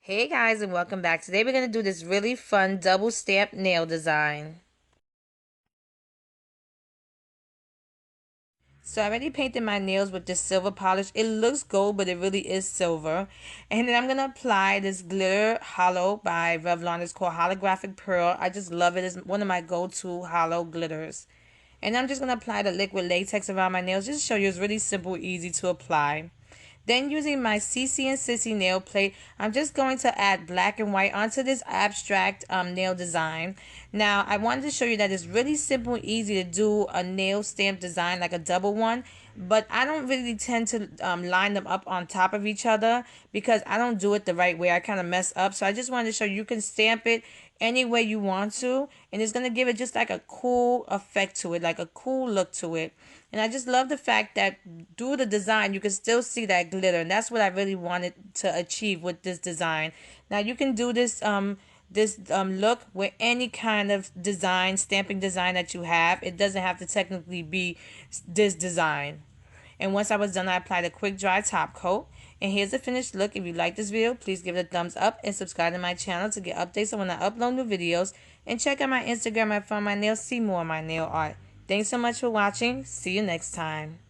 Hey guys, and welcome back. Today we're going to do this really fun double stamp nail design. So I already painted my nails with this silver polish. It looks gold, but it really is silver. And then I'm going to apply this glitter holo by Revlon. It's called Holographic Pearl. I just love it. It's one of my go-to holo glitters. And I'm just going to apply the liquid latex around my nails just to show you it's really simple, easy to apply. Then using my Cici and Sisi nail plate, I'm just going to add black and white onto this abstract nail design. Now, I wanted to show you that it's really simple and easy to do a nail stamp design, like a double one. But I don't really tend to line them up on top of each other because I don't do it the right way. I kind of mess up. So I just wanted to show you can stamp it any way you want to, and it's going to give it just like a cool effect to it, like a cool look to it. And I just love the fact that through the design you can still see that glitter, and that's what I really wanted to achieve with this design. Now you can do this look with any kind of design, stamping design that you have. It doesn't have to technically be this design. And once I was done, I applied a quick dry top coat. And here's the finished look. If you like this video, please give it a thumbs up and subscribe to my channel to get updates on when I upload new videos. And check out my Instagram at Funwithmynails to see more of my nail art. Thanks so much for watching. See you next time.